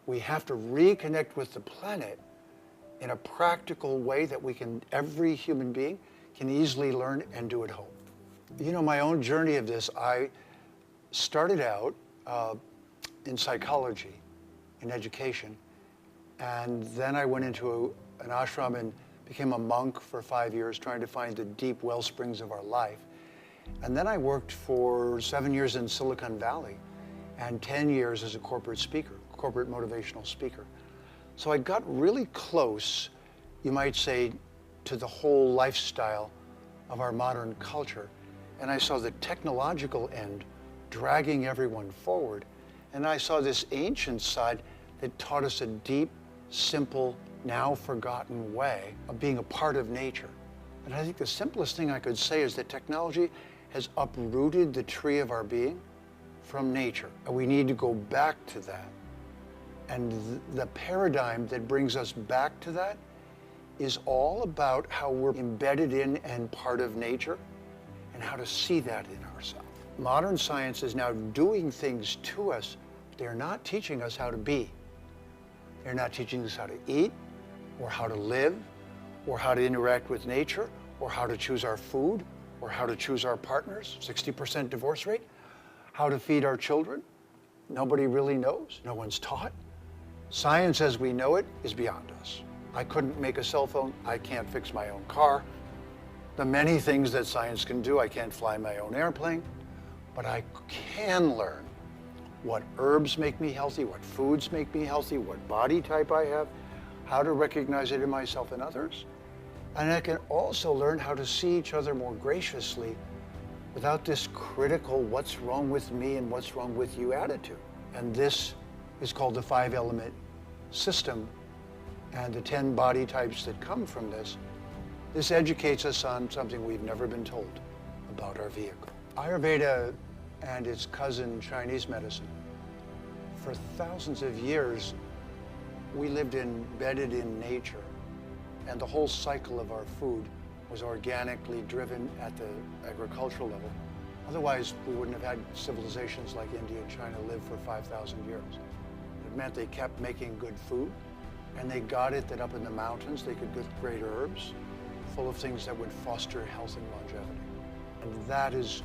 We have to reconnect with the planet in a practical way that every human being can easily learn and do at home. You know, my own journey of this, I started out in psychology, in education, and then I went into an ashram and became a monk for 5 years, trying to find the deep well springs of our life. And then I worked for 7 years in Silicon Valley and 10 years as a corporate speaker, corporate motivational speaker. So I got really close, you might say, to the whole lifestyle of our modern culture. And I saw the technological end dragging everyone forward. And I saw this ancient side that taught us a deep, simple, now forgotten way of being a part of nature. And I think the simplest thing I could say is that technology has uprooted the tree of our being from nature. And we need to go back to that. And the paradigm that brings us back to that is all about how we're embedded in and part of nature and how to see that in ourselves. Modern science is now doing things to us. They're not teaching us how to be. They're not teaching us how to eat or how to live or how to interact with nature or how to choose our food or how to choose our partners, 60% divorce rate, how to feed our children. Nobody really knows. No one's taught. Science as we know it is beyond us. I couldn't make a cell phone. I can't fix my own car. The many things that science can do, I can't fly my own airplane, but I can learn what herbs make me healthy, what foods make me healthy, what body type I have, how to recognize it in myself and others. And I can also learn how to see each other more graciously without this critical what's wrong with me and what's wrong with you attitude. And this is called the 5-element system and the 10 body types that come from this. This educates us on something we've never been told about our vehicle. Ayurveda and its cousin Chinese medicine. For thousands of years, we lived embedded in nature, and the whole cycle of our food was organically driven at the agricultural level. Otherwise, we wouldn't have had civilizations like India and China live for 5,000 years. It meant they kept making good food, and they got it that up in the mountains they could get great herbs full of things that would foster health and longevity. And that is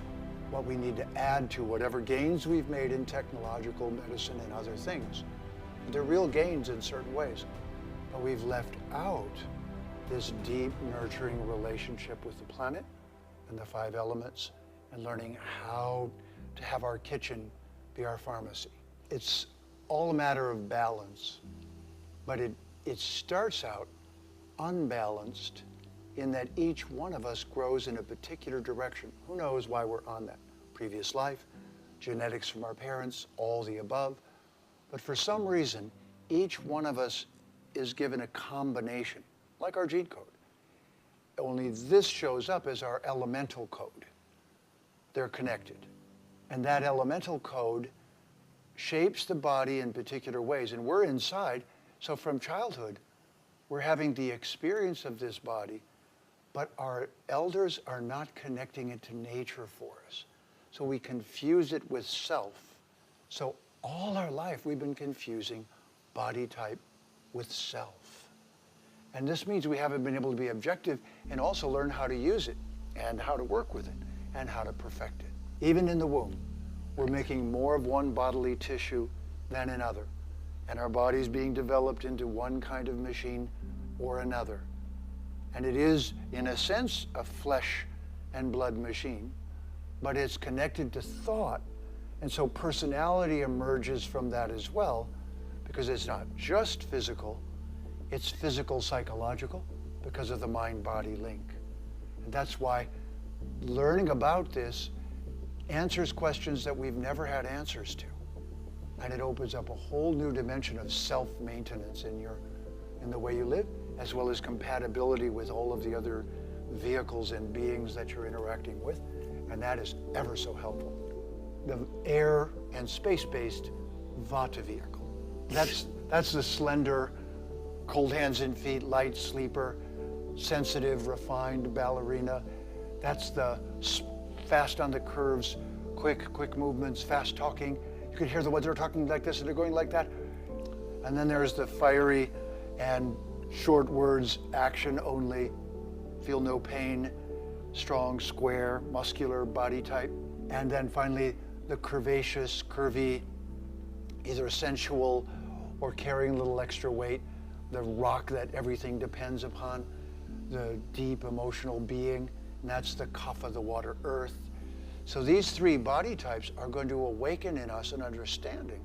what we need to add to whatever gains we've made in technological medicine and other things. They're real gains in certain ways, but we've left out this deep, nurturing relationship with the planet and the 5 elements and learning how to have our kitchen be our pharmacy. It's all a matter of balance, but it starts out unbalanced in that each one of us grows in a particular direction. Who knows why we're on that? Previous life, genetics from our parents, all the above. But for some reason, each one of us is given a combination, like our gene code. Only this shows up as our elemental code. They're connected. And that elemental code shapes the body in particular ways. And we're inside, so from childhood, we're having the experience of this body, but our elders are not connecting it to nature for us. So we confuse it with self. So all our life we've been confusing body type with self. And this means we haven't been able to be objective and also learn how to use it and how to work with it and how to perfect it. Even in the womb, we're making more of one bodily tissue than another. And our body's being developed into one kind of machine or another. And it is, in a sense, a flesh and blood machine, but it's connected to thought. And so personality emerges from that as well, because it's not just physical, it's physical psychological because of the mind-body link. And that's why learning about this answers questions that we've never had answers to. And it opens up a whole new dimension of self-maintenance in the way you live, as well as compatibility with all of the other vehicles and beings that you're interacting with. And that is ever so helpful. The air and space-based Vata vehicle. That's the slender, cold hands and feet, light sleeper, sensitive, refined ballerina. That's the fast on the curves, quick movements, fast talking. You could hear the ones that are talking like this and they're going like that. And then there's the fiery and short words, action only, feel no pain, strong, square, muscular body type. And then finally, the curvaceous, curvy, either sensual or carrying a little extra weight, the rock that everything depends upon, the deep emotional being, and that's the kapha, the water, earth. So these three body types are going to awaken in us an understanding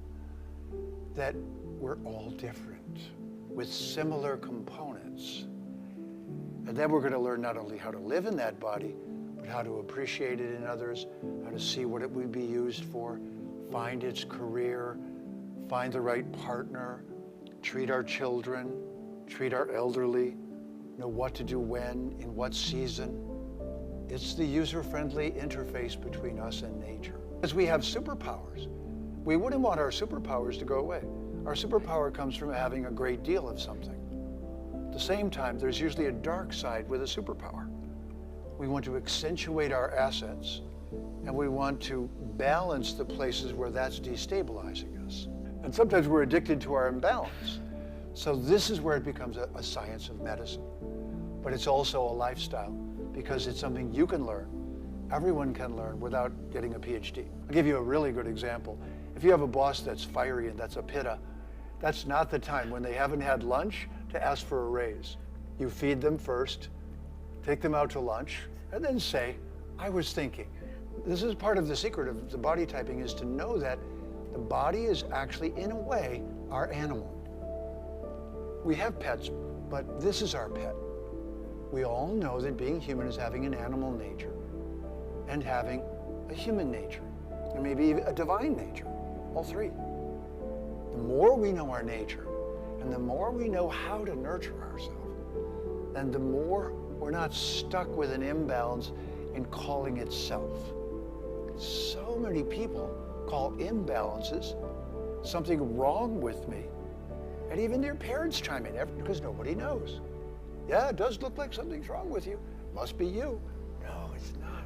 that we're all different with similar components. And then we're going to learn not only how to live in that body, but how to appreciate it in others, how to see what it would be used for, find its career, find the right partner, treat our children, treat our elderly, know what to do when, in what season. It's the user-friendly interface between us and nature. As we have superpowers, we wouldn't want our superpowers to go away. Our superpower comes from having a great deal of something. At the same time, there's usually a dark side with a superpower. We want to accentuate our assets, and we want to balance the places where that's destabilizing us. And sometimes we're addicted to our imbalance. So this is where it becomes a science of medicine. But it's also a lifestyle, because it's something you can learn. Everyone can learn without getting a PhD. I'll give you a really good example. If you have a boss that's fiery and that's a pitta, that's not the time when they haven't had lunch to ask for a raise. You feed them first, take them out to lunch, and then say, I was thinking. This is part of the secret of the body typing, is to know that the body is actually, in a way, our animal. We have pets, but this is our pet. We all know that being human is having an animal nature and having a human nature, and maybe even a divine nature, all three. The more we know our nature, and the more we know how to nurture ourselves, then the more we're not stuck with an imbalance in calling it self. So many people call imbalances something wrong with me, and even their parents chime in because nobody knows. Yeah, it does look like something's wrong with you. Must be you. No, it's not.